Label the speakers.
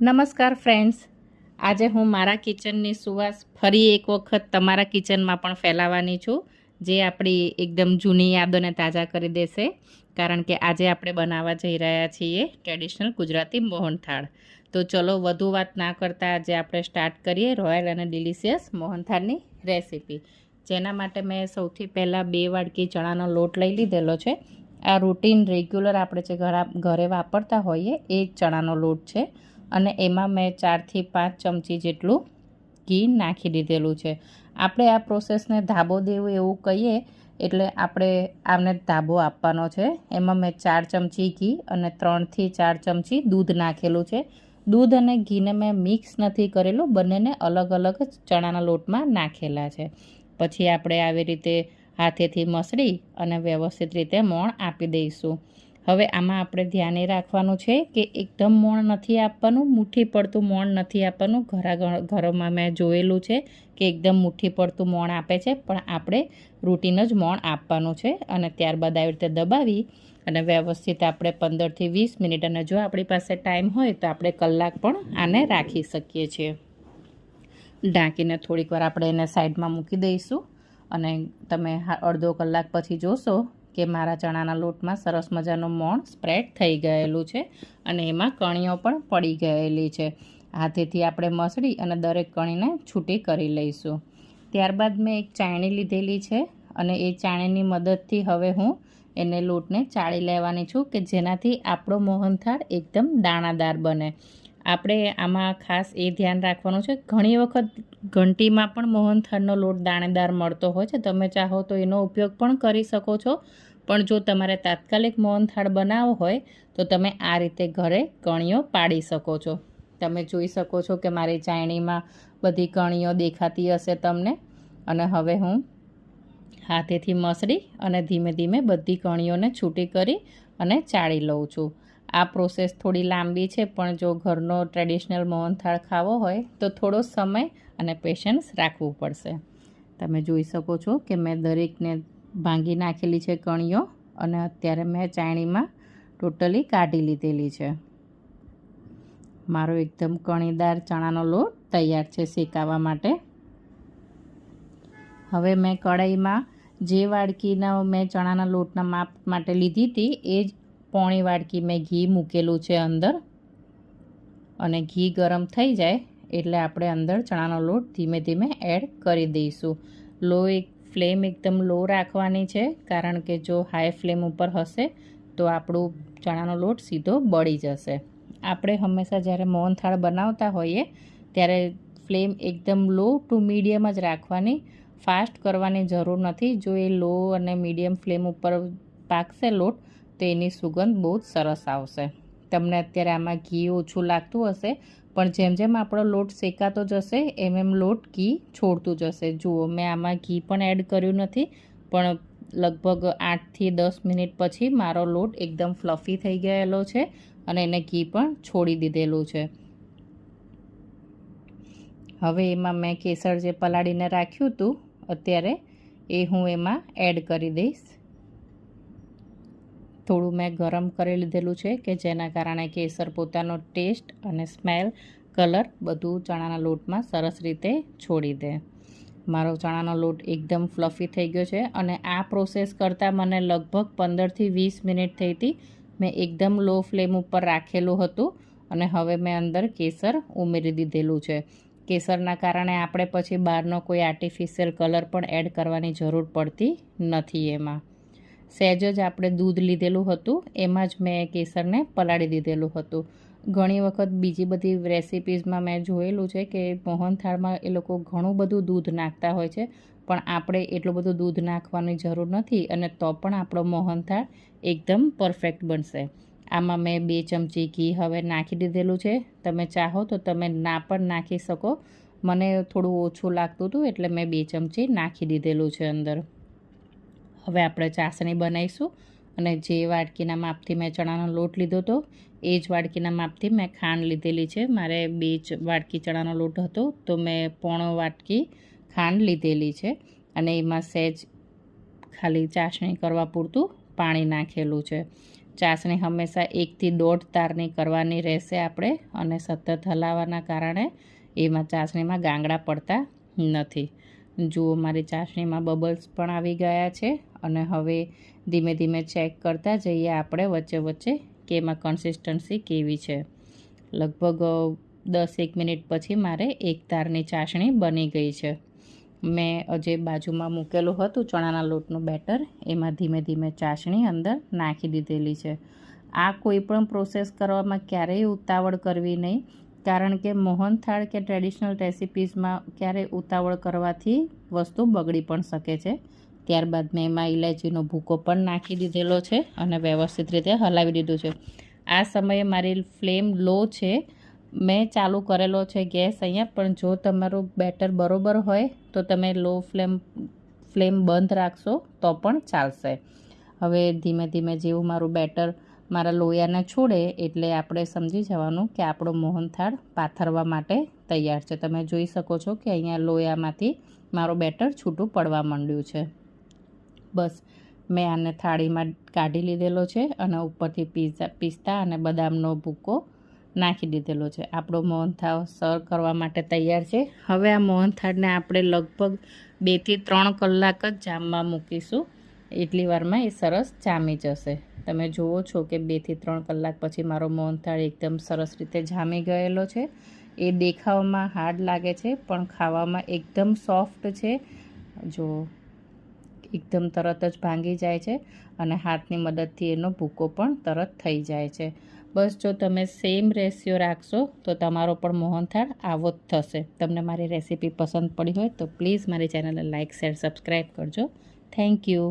Speaker 1: નમસ્કાર ફ્રેન્ડ્સ, આજે હું મારા કિચનની સુવાસ ફરી એક વખત તમારા કિચનમાં પણ ફેલાવવાની છું, જે આપણી એકદમ જૂની યાદોને તાજા કરી દેશે. કારણ કે આજે આપણે બનાવવા જઈ રહ્યા છીએ ટ્રેડિશનલ ગુજરાતી મોહનથાળ. તો ચલો વધુ વાત ના કરતાં આજે આપણે સ્ટાર્ટ કરીએ રોયલ અને ડિલિશિયસ મોહનથાળની રેસીપી. જેના માટે મેં સૌથી પહેલાં 2 વાડકી ચણાનો લોટ લઈ લીધેલો છે. આ રૂટીન રેગ્યુલર આપણે જે ઘરે વાપરતા હોઈએ એ જ ચણાનો લોટ છે. અને એમાં મેં 4 થી 5 ચમચી જેટલું ઘી નાખી દીધેલું છે. આપણે આ પ્રોસેસને ધાબો દેવું એવું કહીએ, એટલે આપણે આને ધાબો આપવાનો છે. એમાં મેં 4 ચમચી ઘી અને 3 થી 4 ચમચી દૂધ નાખેલું છે. દૂધ અને ઘીને મેં મિક્સ નથી કરેલું, બંનેને અલગ અલગ જ ચણાના લોટમાં નાખેલા છે. પછી આપણે આવી રીતે હાથેથી મસળી અને વ્યવસ્થિત રીતે મોણ આપી દઈશું. હવે આમાં આપણે ધ્યાને રાખવાનું છે કે એકદમ મોણ નથી આપવાનું, મુઠ્ઠી પડતું મોણ નથી આપવાનું. ઘરોમાં મેં જોયેલું છે કે એકદમ મુઠ્ઠી પડતું મોણ આપે છે, પણ આપણે રૂટીન જ મોણ આપવાનું છે. અને ત્યારબાદ આવી રીતે દબાવી અને વ્યવસ્થિત આપણે 15 થી 20 મિનિટ, અને જો આપણી પાસે ટાઈમ હોય તો આપણે કલાક પણ આને રાખી શકીએ છીએ. ઢાંકીને થોડીક વાર આપણે એને સાઈડમાં મૂકી દઈશું. અને તમે અડધો કલાક પછી જોશો કે મારા ચણાના લોટમાં સરસ મજાનું મોણ સ્પ્રેડ થઈ ગયેલું છે અને એમાં કણીઓ પણ પડી ગયેલી છે. હાથેથી આપણે મસળી અને દરેક કણીને છૂટી કરી લઈશું. ત્યારબાદ મેં એક ચાળણી લીધેલી છે અને એ ચાળણીની મદદથી હવે હું એને લોટને ચાળી લેવાની છું, કે જેનાથી આપણો મોહનથાળ એકદમ દાણાદાર બને. આપણે આમાં ખાસ એ ધ્યાન રાખવાનું છે, ઘણી વખત ઘંટીમાં પણ મોહનથાળનો લોટ દાણેદાર મળતો હોય છે. તમે ચાહો તો એનો ઉપયોગ પણ કરી શકો છો, પણ જો તમારે તાત્કાલિક મોહનથાળ બનાવવો હોય તો તમે આ રીતે ઘરે કણીઓ પાડી શકો છો. તમે જોઈ શકો છો કે મારી ચાળણીમાં બધી કણીઓ દેખાતી હશે તમને. અને હવે હું હાથેથી મસળી અને ધીમે ધીમે બધી કણીઓને છૂટી કરી અને ચાળી લઉં છું. આ પ્રોસેસ થોડી લાંબી છે, પણ જો ઘરનો ટ્રેડિશનલ મોહનથાળ ખાવો હોય તો થોડો સમય અને પેશન્સ રાખવું પડશે. તમે જોઈ શકો છો કે મેં દરેકને ભાંગી નાખેલી છે કણીઓ, અને અત્યારે મેં ચાળણીમાં ટોટલી કાઢી લીધેલી છે. મારો એકદમ કણીદાર ચણાનો લોટ તૈયાર છે શેકાવા માટે. હવે મેં કઢાઈમાં જે વાડકીના મેં ચણાના લોટના માપ માટે લીધી હતી એ જ પોણી વાડકી મેં ઘી મૂકેલું છે અંદર. અને ઘી ગરમ થઈ જાય એટલે આપણે અંદર ચણાનો લોટ ધીમે ધીમે એડ કરી દઈશું. ફ્લેમ એકદમ લો રાખવાની છે, કારણ કે જો હાઈ ફ્લેમ ઉપર હશે તો આપણું ચણાનો લોટ સીધો બળી જશે. આપણે હંમેશા જ્યારે મોહનથાળ બનાવતા હોઈએ ત્યારે ફ્લેમ એકદમ લો ટુ મીડિયમ જ રાખવાની, ફાસ્ટ કરવાની જરૂર નથી. જો એ લો અને મીડિયમ ફ્લેમ ઉપર પાકશે લોટ તો એની સુગંધ બહુ જ સરસ આવશે. તમને અત્યારે આમાં ઘી ઓછું લાગતું હશે, પણ જેમ જેમ આપણો લોટ શેકાતો જશે એમ લોટ ઘી છોડતું જશે. જુઓ, મેં આમાં ઘી પણ એડ કર્યું નથી, પણ લગભગ 8 થી 10 મિનિટ પછી મારો લોટ એકદમ ફ્લફી થઈ ગયેલો છે અને એને ઘી પણ છોડી દીધેલું છે. હવે એમાં મેં કેસર જે પલાળીને રાખ્યું હતું અત્યારે એ હું એમાં એડ કરી દઈશ. થોડું મેં ગરમ કરી લીધેલું છે, કે જેના કારણે કેસર પોતાનો ટેસ્ટ અને સ્મેલ, કલર બધું ચણાના લોટમાં સરસ રીતે છોડી દે. મારો ચણાનો લોટ એકદમ ફ્લફી થઈ ગયો છે અને આ પ્રોસેસ કરતાં મને લગભગ 15 થી 20 મિનિટ થઈ હતી. મેં એકદમ લો ફ્લેમ ઉપર રાખેલું હતું અને હવે મેં અંદર કેસર ઉમેરી દીધેલું છે. કેસરના કારણે આપણે પછી બહારનો કોઈ આર્ટિફિશિયલ કલર પણ એડ કરવાની જરૂર પડતી નથી. એમાં સહેજ જ આપણે દૂધ લીધેલું હતું, એમાં જ મેં કેસરને પલાળી દીધેલું હતું. ઘણી વખત બીજી બધી રેસિપીઝમાં મેં જોયેલું છે કે મોહનથાળમાં એ લોકો ઘણું બધું દૂધ નાખતા હોય છે, પણ આપણે એટલું બધું દૂધ નાખવાની જરૂર નથી, અને તો પણ આપણો મોહનથાળ એકદમ પરફેક્ટ બનશે. આમાં મેં 2 ચમચી ઘી હવે નાખી દીધેલું છે. તમે ચાહો તો તમે ના પણ નાખી શકો. મને થોડું ઓછું લાગતું હતું એટલે મેં 2 ચમચી નાખી દીધેલું છે અંદર. હવે આપણે ચાસણી બનાવીશું, અને જે વાડકીના માપથી મેં ચણાનો લોટ લીધો હતો એ જ વાડકીના માપથી મેં ખાંડ લીધેલી છે. મારે 2 વાડકી ચણાનો લોટ હતો તો મેં 1.5 વાડકી ખાંડ લીધેલી છે, અને એમાં સહેજ ખાલી ચાસણી કરવા પૂરતું પાણી નાખેલું છે. ચાસણી હંમેશા 1 થી 1.5 તારની કરવાની રહેશે આપણે, અને સતત હલાવવાના કારણે એમાં ચાસણીમાં ગાંગડા પડતા નથી. જુઓ મારી ચાસણીમાં બબલ્સ પણ આવી ગયા છે, અને હવે ધીમે ધીમે ચેક કરતા જઈએ આપણે વચ્ચે વચ્ચે કે એમાં કન્સિસ્ટન્સી કેવી છે. લગભગ 10-1 મિનિટ પછી મારે 1 તારની ચાસણી બની ગઈ છે. મેં જે બાજુમાં મૂકેલું હતું ચણાના લોટનું બેટર, એમાં ધીમે ધીમે ચાસણી અંદર નાખી દીધેલી છે. આ કોઈ પણ પ્રોસેસ કરવામાં ક્યારેય ઉતાવળ કરવી નહીં, કારણ કે મોહનથાળ કે ટ્રેડિશનલ રેસિપીઝમાં ક્યારેય ઉતાવળ કરવાથી વસ્તુ બગડી પણ શકે છે. ત્યારબાદ મેં એમાં ઇલાયચીનો ભૂકો પણ નાખી દીધેલો છે અને વ્યવસ્થિત રીતે હલાવી દીધું છે. આ સમયે મારી ફ્લેમ લો છે. મેં ચાલુ કરેલો છે ગેસ અહીંયા, પણ જો તમારું બેટર બરોબર હોય તો તમે લો ફ્લેમ બંધ રાખશો તો પણ ચાલશે. હવે ધીમે ધીમે જેવું મારું બેટર મારા લોયાને છોડે એટલે આપણે સમજી જવાનું કે આપણો મોહનથાળ પાથરવા માટે તૈયાર છે. તમે જોઈ શકો છો કે અહીંયા લોયામાંથી મારું બેટર છૂટું પડવા માંડ્યું છે. બસ મેં આને થાળીમાં કાઢી લીધેલો છે અને ઉપરથી પિસ્તા અને બદામનો ભૂકો નાખી દીધેલો છે. આપણો મોહનથાળ સર્વ કરવા માટે તૈયાર છે. હવે આ મોહનથાળને આપણે લગભગ 2 થી 3 કલાક જ જામવા મૂકીશું. એટલી વારમાં એ સરસ જામી જશે. તમે જુઓ છો કે 2 થી 3 કલાક પછી મારો મોહનથાળ એકદમ સરસ રીતે જામી ગયેલો છે. એ દેખાવમાં હાર્ડ લાગે છે પણ ખાવામાં એકદમ સોફ્ટ છે. જો એકદમ તરત જ ભાંગી જાય છે અને હાથની મદદથી એનો ભૂકો પણ તરત થઈ જાય છે. બસ જો તમે સેમ રેશિયો રાખશો તો તમારો પણ મોહનથાળ આવો જ થશે. તમને મારી રેસીપી પસંદ પડી હોય તો પ્લીઝ મારી ચેનલને લાઇક, શેર, સબસ્ક્રાઈબ કરજો. Thank you.